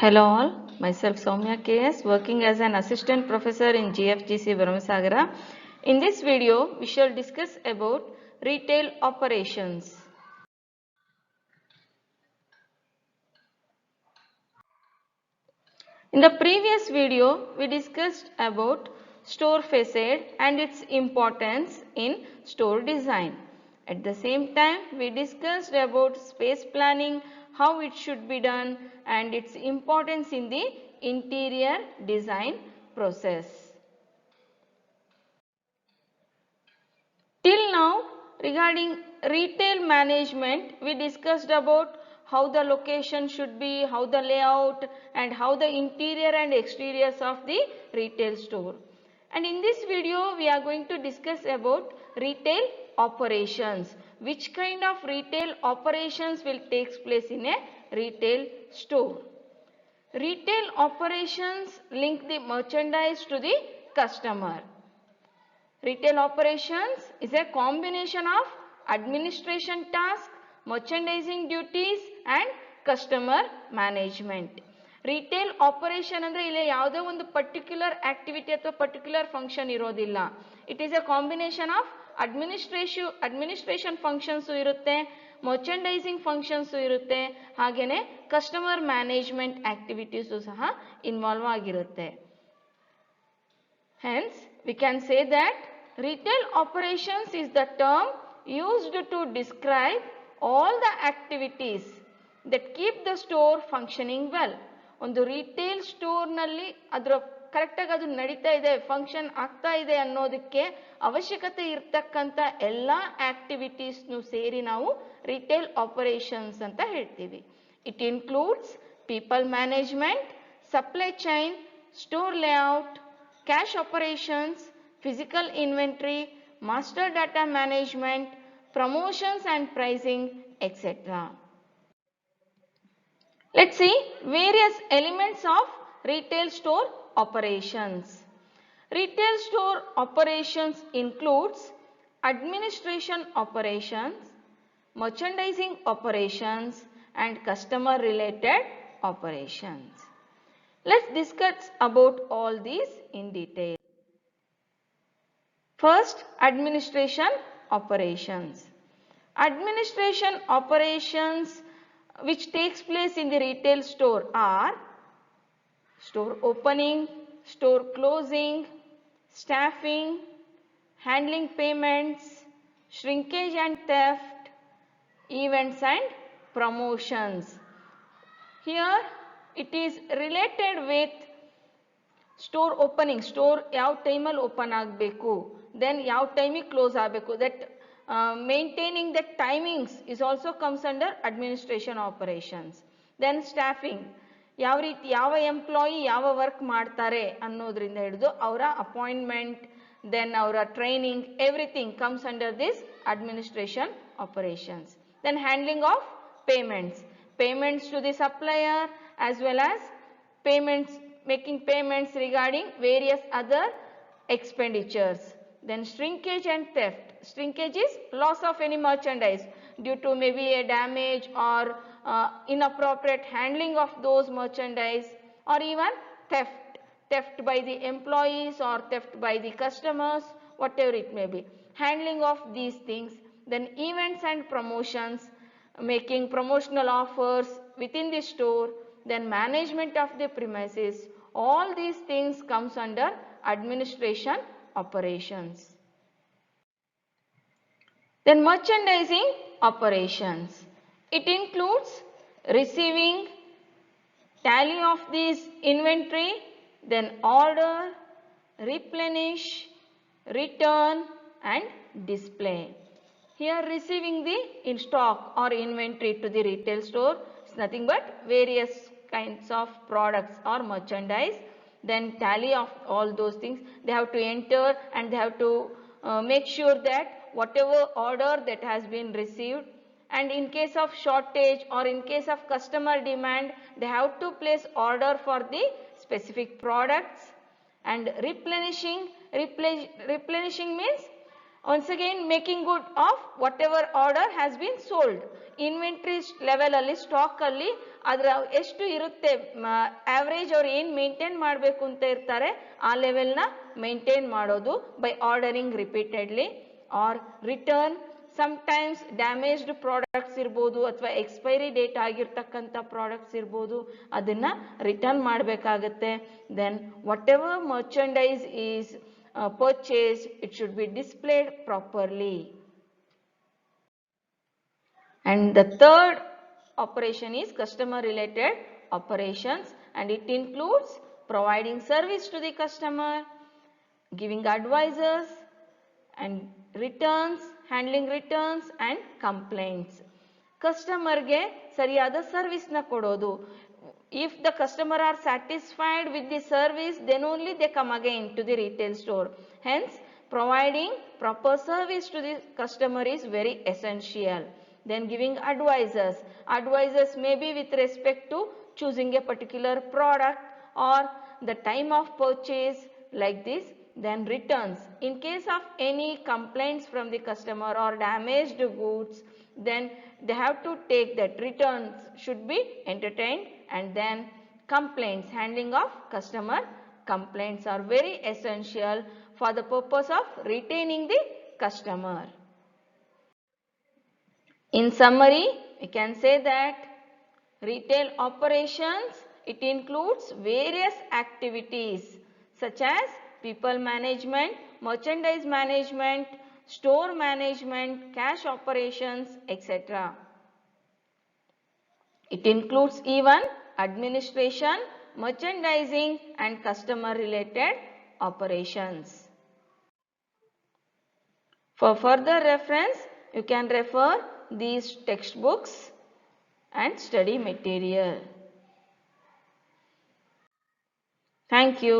Hello all, myself Soumya KS, working as an assistant professor in GFGC Brahmasagara. In this video, we shall discuss about retail operations. In the previous video, we discussed about store facade and its importance in store design. At the same time, we discussed about space planning, how it should be done and its importance in the interior design process. Till now, regarding retail management, we discussed about how the location should be, how the layout and how the interior and exteriors of the retail store. And in this video, we are going to discuss about retail operations. Which kind of retail operations will take place in a retail store? Retail operations link the merchandise to the customer. Retail operations is a combination of administration tasks, merchandising duties and customer management. Retail operation ಅಂದರೆ ಇಲ್ಲಿ ಯಾವುದೋ ಒಂದು particular activity ಅಥವಾ particular function ಇರೋದಿಲ್ಲ. It is A combination of administration functions ಇರುತ್ತೆ, ಮರ್ಚಂಡೈಸಿಂಗ್ functions ಇರುತ್ತೆ, ಹಾಗೆಯೇ customer management activities ಸಹ ಇನ್ವಾಲ್ವ್ ಆಗಿರುತ್ತೆ. Hence, we can say that retail operations is the term used to describe all the activities that keep the store functioning well. ಒಂದು retail ಸ್ಟೋರ್ನಲ್ಲಿ ಅದರ ಕರೆಕ್ಟಾಗಿ ಅದು ನಡೀತಾ ಇದೆ, ಫಂಕ್ಷನ್ ಆಗ್ತಾ ಇದೆ ಅನ್ನೋದಕ್ಕೆ ಅವಶ್ಯಕತೆ ಇರ್ತಕ್ಕಂಥ ಎಲ್ಲ ಆಕ್ಟಿವಿಟೀಸ್ನು ಸೇರಿ ನಾವು ರಿಟೇಲ್ ಆಪರೇಷನ್ಸ್ ಅಂತ ಹೇಳ್ತೀವಿ. It includes people management, supply chain, store layout, cash operations, physical inventory, master data management, promotions and pricing, etc. Let's see various elements of retail store operations. Retail store operations includes administration operations, merchandising operations and customer related operations. Let's discuss about all these in detail. First, administration operations. Administration operations which takes place in the retail store are store opening, store closing, staffing, handling payments, shrinkage and theft, events and promotions. Here it is related with store opening, store ಯಾವ ಟೈಮಲ್ಲಿ open ಆಗಬೇಕು, then ಯಾವ ಟೈಮಿಗೆ close ಆಗಬೇಕು, that maintaining the timings is also comes under administration operations. Then staffing, ಯಾವ ರೀತಿ ಯಾವ employee ಯಾವ ವರ್ಕ್ ಮಾಡ್ತಾರೆ ಅನ್ನೋದ್ರಿಂದ ಹಿಡಿದು ಅವರ ಅಪಾಯಿಂಟ್ಮೆಂಟ್, ದೆನ್ ಅವರ training, everything comes under this administration operations. Then handling of payments, payments to the supplier as well as payments, making payments regarding various other expenditures. Then shrinkage and theft. Shrinkage is loss of any merchandise due to maybe a damage or inappropriate handling of those merchandise, or even theft by the employees or theft by the customers, whatever it may be. Handling of these things. Then events and promotions, making promotional offers within the store, then management of the premises. All these things comes under administration operations. Then merchandising operations. It includes receiving, tally of this inventory, then order, replenish, return and display. Here receiving the in stock or inventory to the retail store is nothing but various kinds of products or merchandise. Then tally of all those things. They have to enter and they have to make sure that whatever order that has been received, and in case of shortage or in case of customer demand, they have to place order for the specific products. And replenishing means Once again, making good of whatever order has been sold. Inventory level ಅಲ್ಲಿ stock ಅಲ್ಲಿ ಅದರ ಎಷ್ಟು ಇರುತ್ತೆ average ಅವ್ರು ಏನು maintain ಮಾಡಬೇಕು ಅಂತ ಇರ್ತಾರೆ ಆ ಲೆವೆಲ್ನ ಮೇಂಟೈನ್ ಮಾಡೋದು by ordering repeatedly. Or return, sometimes damaged products ಇರ್ಬೋದು ಅಥವಾ ಎಕ್ಸ್ಪೈರಿ ಡೇಟ್ ಆಗಿರ್ತಕ್ಕಂಥ ಪ್ರಾಡಕ್ಟ್ಸ್ ಇರ್ಬೋದು, ಅದನ್ನ ರಿಟರ್ನ್ ಮಾಡಬೇಕಾಗತ್ತೆ. Then whatever merchandise is purchased, it should be displayed properly. And the third operation is customer related operations, and it includes providing service to the customer, giving advices, and returns, handling returns and complaints. Customer ಗೆ ಸರಿಯಾದ service ನ ಕೊಡೋದು. If the customer are satisfied with the service, then only they come again to the retail store. Hence, providing proper service to the customer is very essential. Then giving advices. Advices may be with respect to choosing a particular product or the time of purchase, like this. Then returns. In case of any complaints from the customer or damaged goods, then they have to take that. Returns should be entertained. And then complaints, handling of customer complaints are very essential for the purpose of retaining the customer. In summary, we can say that retail operations, it includes various activities such as people management, merchandise management, store management, cash operations, etc. It includes even administration, merchandising and customer related operations. For further reference, you can refer these textbooks and study material. Thank you.